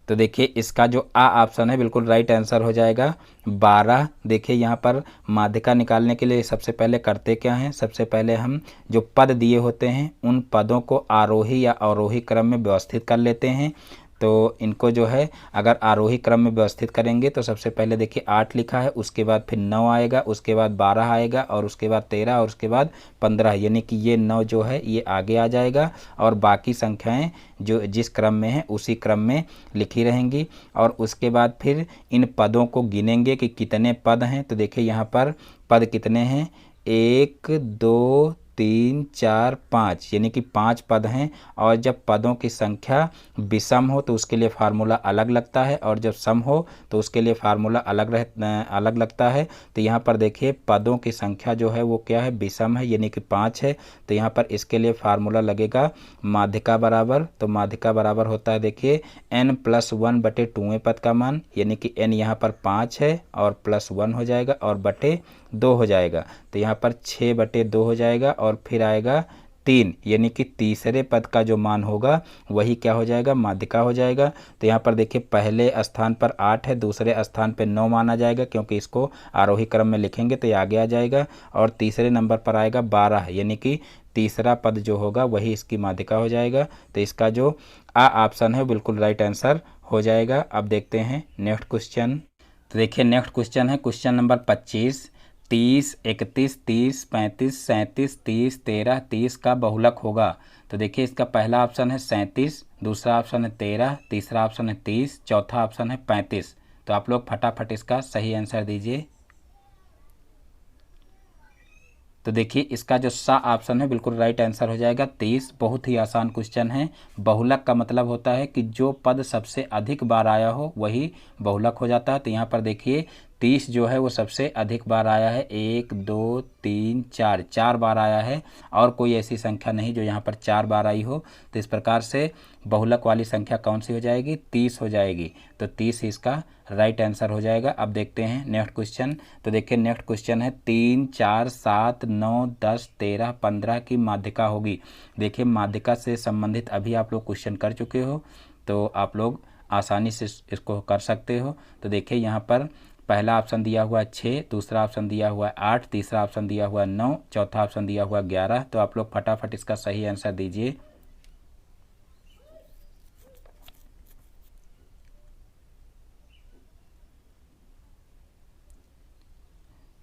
Speaker 1: तो देखिए इसका जो आ ऑप्शन है बिल्कुल राइट आंसर हो जाएगा 12। देखिए यहाँ पर माध्यिका निकालने के लिए सबसे पहले करते क्या हैं, सबसे पहले हम जो पद दिए होते हैं उन पदों को आरोही या अवरोही क्रम में व्यवस्थित कर लेते हैं। तो इनको जो है अगर आरोही क्रम में व्यवस्थित करेंगे तो सबसे पहले देखिए 8 लिखा है, उसके बाद फिर 9 आएगा, उसके बाद 12 आएगा और उसके बाद 13 और उसके बाद 15, यानी कि ये 9 जो है ये आगे आ जाएगा और बाकी संख्याएं जो जिस क्रम में है उसी क्रम में लिखी रहेंगी। और उसके बाद फिर इन पदों को गिनेंगे कि कितने पद हैं। तो देखिए यहाँ पर पद कितने हैं, 1, 2, 3, 4, 5, यानी कि 5 पद हैं। और जब पदों की संख्या विषम हो तो उसके लिए फार्मूला अलग लगता है और जब सम हो तो उसके लिए फार्मूला अलग लगता है। तो यहाँ पर देखिए पदों की संख्या जो है वो क्या है, विषम है, यानी कि 5 है। तो यहाँ पर इसके लिए फार्मूला लगेगा माध्यिका बराबर। तो माध्यिका बराबर होता है देखिए n+1 बटे 2वें पद का मान, यानी कि n यहाँ पर 5 है और +1 हो जाएगा और बटे 2 हो जाएगा। तो तो यहाँ पर 6/2 हो जाएगा और फिर आएगा 3, यानी कि तीसरे पद का जो मान होगा वही क्या हो जाएगा, माध्यिका हो जाएगा। तो यहाँ पर देखिए पहले स्थान पर 8 है, दूसरे स्थान पर 9 माना जाएगा, क्योंकि इसको आरोही क्रम में लिखेंगे तो ये आगे आ जाएगा। और तीसरे नंबर पर आएगा 12, यानी कि तीसरा पद जो होगा वही इसकी माध्यिका हो जाएगा। तो इसका जो ऑप्शन है बिल्कुल राइट आंसर हो जाएगा। अब देखते हैं नेक्स्ट क्वेश्चन। तो देखिए नेक्स्ट क्वेश्चन है क्वेश्चन नंबर 25। 30, 31, 30, 35, 37, 30, 13, 30 का बहुलक होगा। तो देखिए इसका पहला ऑप्शन है 37, दूसरा ऑप्शन है 13, तीसरा ऑप्शन है 30, चौथा ऑप्शन है 35। तो आप लोग फटाफट इसका सही आंसर दीजिए। तो देखिए इसका जो सा ऑप्शन है बिल्कुल राइट आंसर हो जाएगा 30। बहुत ही आसान क्वेश्चन है। बहुलक का मतलब होता है कि जो पद सबसे अधिक बार आया हो वही बहुलक हो जाता है। तो यहाँ पर देखिए 30 जो है वो सबसे अधिक बार आया है, 1 2 3 4, 4 बार आया है और कोई ऐसी संख्या नहीं जो यहाँ पर 4 बार आई हो। तो इस प्रकार से बहुलक वाली संख्या कौन सी हो जाएगी, 30 हो जाएगी। तो 30 इसका राइट आंसर हो जाएगा। अब देखते हैं नेक्स्ट क्वेश्चन। तो देखिए नेक्स्ट क्वेश्चन है 3, 4, 7, 9, 10, 13, 15 की माध्यिका होगी। देखिए माध्यिका से संबंधित अभी आप लोग क्वेश्चन कर चुके हो, तो आप लोग आसानी से इसको कर सकते हो। तो देखिए यहाँ पर पहला ऑप्शन दिया हुआ है 6, दूसरा ऑप्शन दिया हुआ है 8, तीसरा ऑप्शन दिया हुआ है 9, चौथा ऑप्शन दिया हुआ है 11। तो आप लोग फटाफट इसका सही आंसर दीजिए।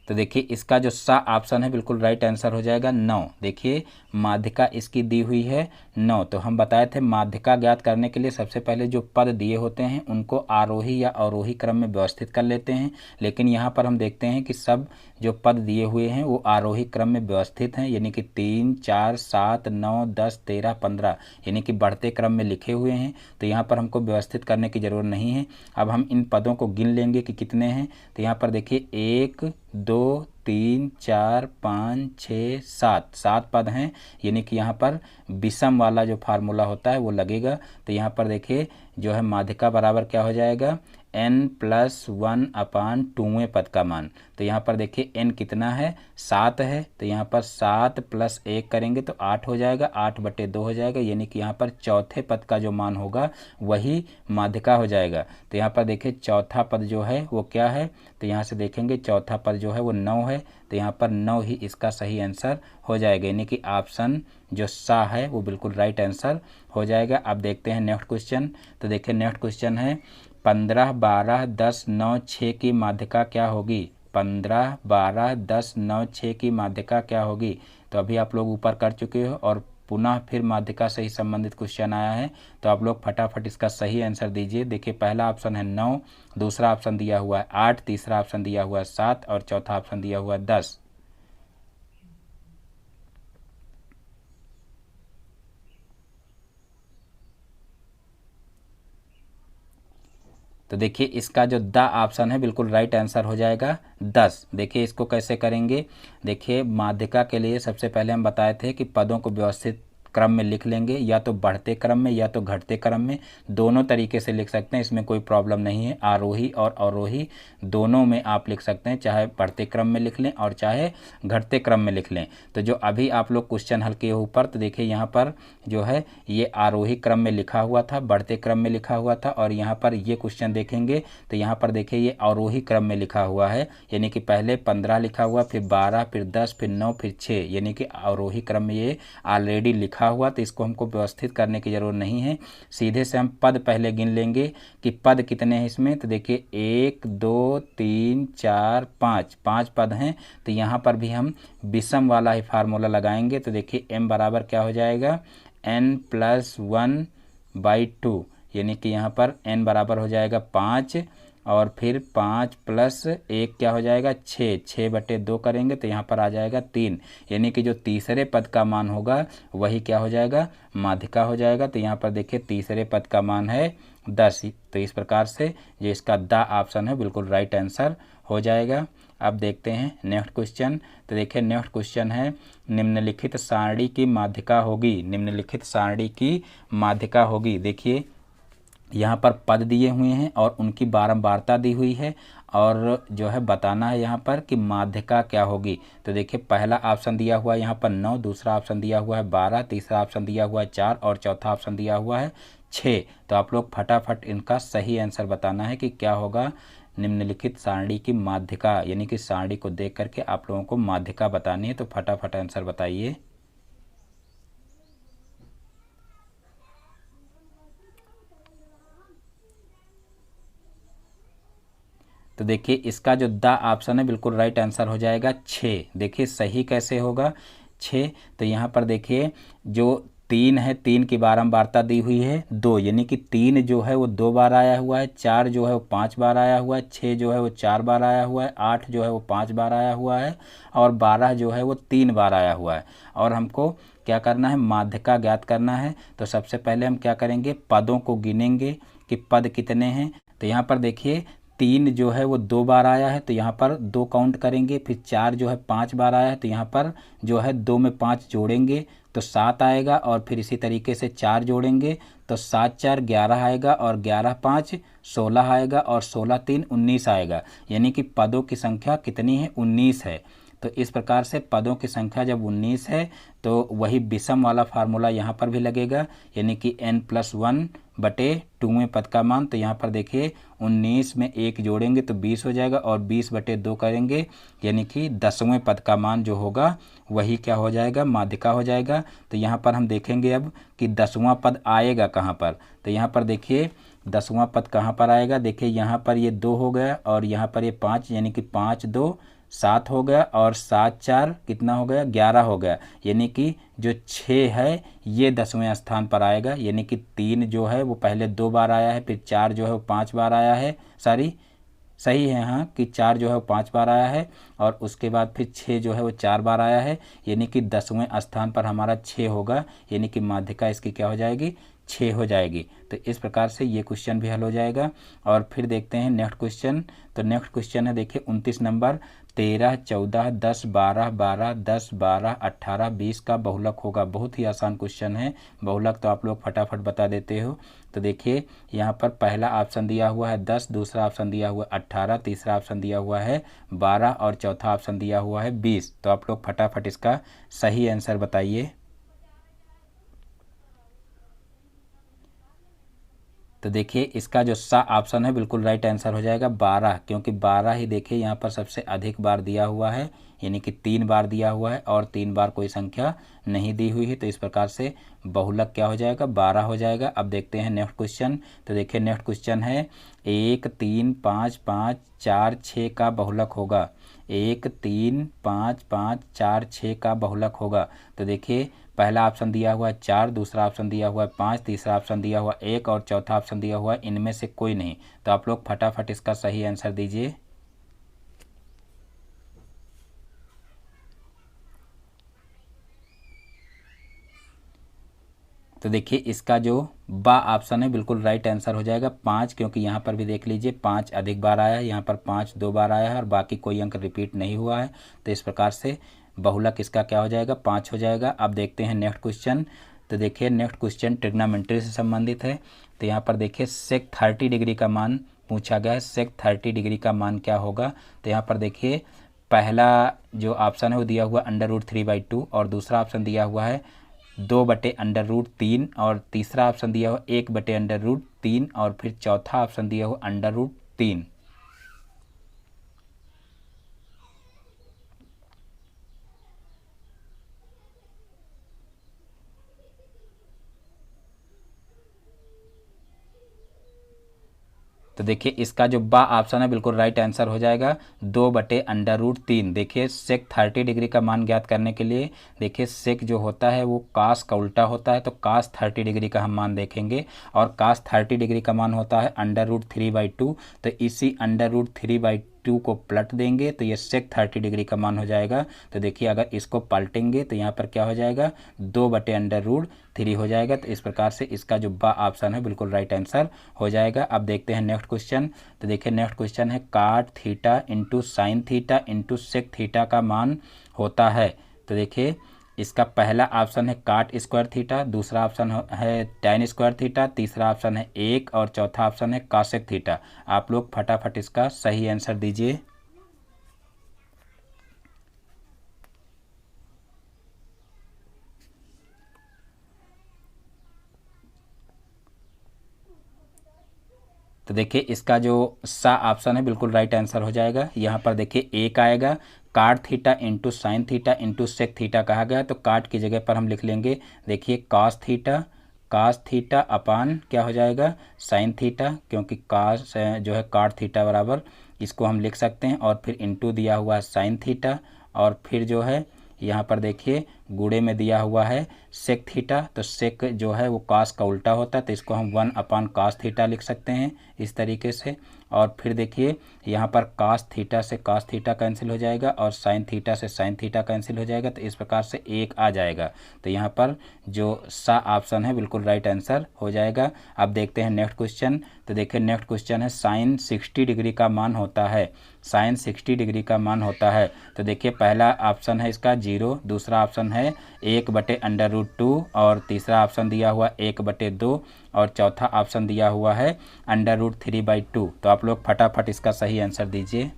Speaker 1: तो देखिए इसका जो सा ऑप्शन है बिल्कुल राइट आंसर हो जाएगा 9। देखिए माध्यिका इसकी दी हुई है 9। तो हम बताए थे माध्यिका ज्ञात करने के लिए सबसे पहले जो पद दिए होते हैं उनको आरोही या अवरोही क्रम में व्यवस्थित कर लेते हैं। लेकिन यहाँ पर हम देखते हैं कि सब जो पद दिए हुए हैं वो आरोही क्रम में व्यवस्थित हैं, यानी कि 3, 4, 7, 9, 10, 13, 15 यानी कि बढ़ते क्रम में लिखे हुए हैं। तो यहाँ पर हमको व्यवस्थित करने की ज़रूरत नहीं है। अब हम इन पदों को गिन लेंगे कि कितने हैं। तो यहाँ पर देखिए 1 2 3 4 5 6 7, 7 पद हैं, यानी कि यहाँ पर विषम वाला जो फार्मूला होता है वो लगेगा। तो यहाँ पर देखिए जो है माध्यिका बराबर क्या हो जाएगा, n+1/2वें पद का मान। तो यहाँ पर देखिए n कितना है, 7 है। तो यहाँ पर 7 + 1 करेंगे तो 8 हो जाएगा, 8/2 हो जाएगा, यानी कि यहाँ पर चौथे पद का जो मान होगा वही माध्यिका हो जाएगा। तो यहाँ पर देखिए चौथा पद जो है वो क्या है, तो यहाँ से देखेंगे चौथा पद जो है वो 9 है। तो यहाँ पर 9 ही इसका सही आंसर हो जाएगा, यानी कि ऑप्शन जो सा है वो बिल्कुल राइट आंसर हो जाएगा। अब देखते हैं नेक्स्ट क्वेश्चन। तो देखिए नेक्स्ट क्वेश्चन है 15, 12, 10, 9, 6 की माध्यिका क्या होगी। 15, 12, 10, 9, 6 की माध्यिका क्या होगी। तो अभी आप लोग ऊपर कर चुके हो और पुनः फिर माध्यिका से ही संबंधित क्वेश्चन आया है। तो आप लोग फटाफट इसका सही आंसर दीजिए। देखिए पहला ऑप्शन है 9, दूसरा ऑप्शन दिया हुआ है 8, तीसरा ऑप्शन दिया हुआ है 7 और चौथा ऑप्शन दिया हुआ है 10। तो देखिए इसका जो द ऑप्शन है बिल्कुल राइट आंसर हो जाएगा 10। देखिए इसको कैसे करेंगे। देखिए माध्यिका के लिए सबसे पहले हम बताए थे कि पदों को व्यवस्थित क्रम में लिख लेंगे, या तो बढ़ते क्रम में या तो घटते क्रम में, दोनों तरीके से लिख सकते हैं, इसमें कोई प्रॉब्लम नहीं है। आरोही और अवरोही दोनों में आप लिख सकते हैं, चाहे बढ़ते क्रम में लिख लें और चाहे घटते क्रम में लिख लें। तो जो अभी आप लोग क्वेश्चन हल किए ऊपर, तो देखिए यहाँ पर जो है ये आरोही क्रम में लिखा हुआ था, बढ़ते क्रम में लिखा हुआ था, और यहाँ पर ये क्वेश्चन देखेंगे तो यहाँ पर देखिए ये अवरोही क्रम में लिखा हुआ है, यानी कि पहले 15 लिखा हुआ, फिर 12, फिर 10, फिर 9, फिर 6, यानी कि अवरोही क्रम में ये ऑलरेडी लिखा हुआ। तो इसको हमको व्यवस्थित करने की जरूरत नहीं है, सीधे से हम पद पहले गिन लेंगे कि पद कितने हैं इसमें। तो देखिए 1 2 3 4 5, 5 पद हैं। तो यहाँ पर भी हम विषम वाला ही फार्मूला लगाएंगे। तो देखिए m बराबर क्या हो जाएगा, n+1/2, यानी कि यहाँ पर n बराबर हो जाएगा 5 और फिर 5 + 1 क्या हो जाएगा 6, 6/2 करेंगे तो यहाँ पर आ जाएगा 3, यानी कि जो तीसरे पद का मान होगा वही क्या हो जाएगा, माध्यिका हो जाएगा। तो यहाँ पर देखिए तीसरे पद का मान है 10। तो इस प्रकार से जो इसका द ऑप्शन है बिल्कुल राइट आंसर हो जाएगा। अब देखते हैं नेक्स्ट क्वेश्चन। तो देखिए नेक्स्ट क्वेश्चन है निम्नलिखित सारणी की माध्यिका होगी। निम्नलिखित सारणी की माध्यिका होगी। देखिए यहाँ पर पद दिए हुए हैं और उनकी बारंबारता दी हुई है और जो है बताना है यहाँ पर कि माध्यिका क्या होगी। तो देखिए पहला ऑप्शन दिया हुआ है यहाँ पर 9, दूसरा ऑप्शन दिया हुआ है 12, तीसरा ऑप्शन दिया हुआ है 4 और चौथा ऑप्शन दिया हुआ है 6। तो आप लोग फटाफट इनका सही आंसर बताना है कि क्या होगा। निम्नलिखित सारणी की माध्यिका, यानी कि सारणी को देख करके आप लोगों को माध्यिका बतानी है। तो फटाफट आंसर बताइए। तो देखिए इसका जो द ऑप्शन है बिल्कुल राइट आंसर हो जाएगा 6। देखिए सही कैसे होगा 6। तो यहाँ पर देखिए जो 3 है, 3 की बारंबारता दी हुई है 2, यानी कि 3 जो है वो 2 बार आया हुआ है, 4 जो है वो 5 बार आया हुआ है, 6 जो है वो 4 बार आया हुआ है, 8 जो है वो 5 बार आया हुआ है और 12 जो है वो 3 बार आया हुआ है। और हमको क्या करना है, माध्यिका ज्ञात करना है। तो सबसे पहले हम क्या करेंगे, पदों को गिनेंगे कि पद कितने हैं। तो यहाँ पर देखिए 3 जो है वो 2 बार आया है, तो यहाँ पर 2 काउंट करेंगे। फिर 4 जो है 5 बार आया है, तो यहाँ पर जो है 2 में 5 जोड़ेंगे तो 7 आएगा। और फिर इसी तरीके से 4 जोड़ेंगे तो 7 4 11 आएगा और 11 5 16 आएगा और 16 3 19 आएगा। यानी कि पदों की संख्या कितनी है, 19 है। तो इस प्रकार से पदों की संख्या जब 19 है तो वही विषम वाला फार्मूला यहाँ पर भी लगेगा, यानी कि n+1/2 पद का मान। तो यहाँ पर देखिए 19 में 1 जोड़ेंगे तो 20 हो जाएगा और 20/2 करेंगे, यानी कि 10वें पद का मान जो होगा वही क्या हो जाएगा, माध्यिका हो जाएगा। तो यहाँ पर हम देखेंगे अब कि 10वां पद आएगा कहाँ पर। तो यहाँ पर देखिए 10वां पद कहाँ पर आएगा। देखिए यहाँ पर ये 2 हो गया और यहाँ पर ये 5, यानी कि 5 2 7 हो गया और 7 4 कितना हो गया, 11 हो गया। यानी कि जो 6 है ये 10वें स्थान पर आएगा, यानी कि 3 जो है वो पहले 2 बार आया है, फिर 4 जो है वो 5 बार आया है। सही है हाँ, कि 4 जो है वो 5 बार आया है और उसके बाद फिर 6 जो है वो 4 बार आया है, यानी कि 10वें स्थान पर हमारा 6 होगा, यानी कि माध्यिका इसकी क्या हो जाएगी, 6 हो जाएगी। तो इस प्रकार से ये क्वेश्चन भी हल हो जाएगा। और फिर देखते हैं नेक्स्ट क्वेश्चन। तो नेक्स्ट क्वेश्चन है देखिए 29 नंबर, 13 14 10 12 12 10 12 18 20 का बहुलक होगा। बहुत ही आसान क्वेश्चन है, बहुलक तो आप लोग फटाफट बता देते हो। तो देखिए यहाँ पर पहला ऑप्शन दिया हुआ है 10, दूसरा ऑप्शन दिया हुआ है 18, तीसरा ऑप्शन दिया हुआ है 12 और चौथा ऑप्शन दिया हुआ है 20। तो आप लोग फटाफट इसका सही आंसर बताइए। तो देखिए इसका जो सा ऑप्शन है बिल्कुल राइट आंसर हो जाएगा 12, क्योंकि 12 ही देखिए यहाँ पर सबसे अधिक बार दिया हुआ है, यानी कि 3 बार दिया हुआ है और 3 बार कोई संख्या नहीं दी हुई है। तो इस प्रकार से बहुलक क्या हो जाएगा, 12 हो जाएगा। अब देखते हैं नेक्स्ट क्वेश्चन। तो देखिए नेक्स्ट क्वेश्चन है 1 3 5 5 4 6 का बहुलक होगा। 1 3 5 5 4 6 का बहुलक होगा। तो देखिए पहला ऑप्शन दिया हुआ है 4, दूसरा ऑप्शन दिया हुआ है 5, तीसरा ऑप्शन दिया हुआ है 1 और चौथा ऑप्शन दिया हुआ है इनमें से कोई नहीं। तो आप लोग फटाफट इसका सही आंसर दीजिए। तो देखिए इसका जो बा ऑप्शन है बिल्कुल राइट आंसर हो जाएगा 5, क्योंकि यहाँ पर भी देख लीजिए 5 अधिक बार आया है, यहाँ पर 5 2 बार आया है और बाकी कोई अंक रिपीट नहीं हुआ है। तो इस प्रकार से बहुलक इसका क्या हो जाएगा, 5 हो जाएगा। अब देखते हैं नेक्स्ट क्वेश्चन। तो देखिए नेक्स्ट क्वेश्चन ट्रिग्नोमेट्री से संबंधित है। तो यहाँ पर देखिए सेक 30 डिग्री का मान पूछा गया है। सेक 30 डिग्री का मान क्या होगा। तो यहाँ पर देखिए पहला जो ऑप्शन है वो दिया हुआ √3/2 और दूसरा ऑप्शन दिया हुआ है 2/√3 और तीसरा ऑप्शन दिया हुआ 1/√3 और फिर चौथा ऑप्शन दिया हुआ √3। तो देखिए इसका जो बा ऑप्शन है बिल्कुल राइट आंसर हो जाएगा 2/√3। देखिए सेक 30 डिग्री का मान ज्ञात करने के लिए देखिए सेक जो होता है वो कास का उल्टा होता है, तो कास 30 डिग्री का हम मान देखेंगे और कास 30 डिग्री का मान होता है √3/2। तो इसी √3/2 को पलट देंगे तो ये सेक 30 डिग्री का मान हो जाएगा। तो देखिए अगर इसको पलटेंगे तो यहाँ पर क्या हो जाएगा, 2/√3 हो जाएगा। तो इस प्रकार से इसका जो बा ऑप्शन है बिल्कुल राइट आंसर हो जाएगा। अब देखते हैं नेक्स्ट क्वेश्चन। तो देखिए नेक्स्ट क्वेश्चन है cot theta into sine theta into sec theta का मान होता है। तो देखिए इसका पहला ऑप्शन है काट स्क्वायर थीटा, दूसरा ऑप्शन है टैन स्क्वायर थीटा, तीसरा ऑप्शन है 1 और चौथा ऑप्शन है कॉसेक थीटा। आप लोग फटाफट इसका सही आंसर दीजिए। तो देखिए इसका जो सा ऑप्शन है बिल्कुल राइट आंसर हो जाएगा। यहाँ पर देखिए एक आएगा cot theta into sine theta into sec theta कहा गया, तो काट की जगह पर हम लिख लेंगे देखिए कास थीटा अपान क्या हो जाएगा साइन थीटा, क्योंकि कास जो है काट थीटा बराबर इसको हम लिख सकते हैं, और फिर इंटू दिया हुआ है साइन थीटा, और फिर जो है यहाँ पर देखिए गुणे में दिया हुआ है सेक थीटा, तो सेक जो है वो कास का उल्टा होता है, तो इसको हम 1 अपान कास थीटा लिख सकते हैं इस तरीके से। और फिर देखिए यहाँ पर कास थीटा से कास थीटा कैंसिल हो जाएगा और साइन थीटा से साइन थीटा कैंसिल हो जाएगा, तो इस प्रकार से एक आ जाएगा। तो यहाँ पर जो सा ऑप्शन है बिल्कुल राइट आंसर हो जाएगा। अब देखते हैं नेक्स्ट क्वेश्चन। तो देखिए नेक्स्ट क्वेश्चन है साइन 60 डिग्री का मान होता है, साइन 60 डिग्री का मान होता है। तो देखिए पहला ऑप्शन है इसका 0, दूसरा ऑप्शन है 1/√2 और तीसरा ऑप्शन दिया हुआ 1/2 और चौथा ऑप्शन दिया हुआ है √3/2। तो आप लोग फटाफट इसका सही आंसर दीजिए।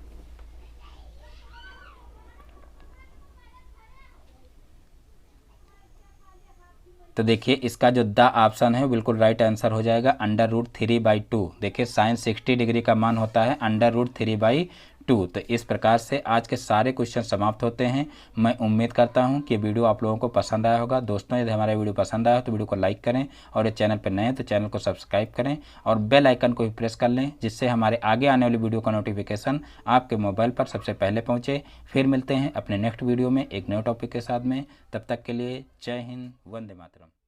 Speaker 1: तो देखिए इसका जो द ऑप्शन है बिल्कुल राइट आंसर हो जाएगा √3/2। देखिए साइन 60 डिग्री का मान होता है √3/2। तो इस प्रकार से आज के सारे क्वेश्चन समाप्त होते हैं। मैं उम्मीद करता हूं कि वीडियो आप लोगों को पसंद आया होगा। दोस्तों यदि हमारा वीडियो पसंद आया तो वीडियो को लाइक करें, और यदि चैनल पर नए हैं तो चैनल को सब्सक्राइब करें और बेल आइकन को भी प्रेस कर लें, जिससे हमारे आगे आने वाली वीडियो का नोटिफिकेशन आपके मोबाइल पर सबसे पहले पहुँचे। फिर मिलते हैं अपने नेक्स्ट वीडियो में एक नए टॉपिक के साथ में। तब तक के लिए जय हिंद, वंदे मातरम।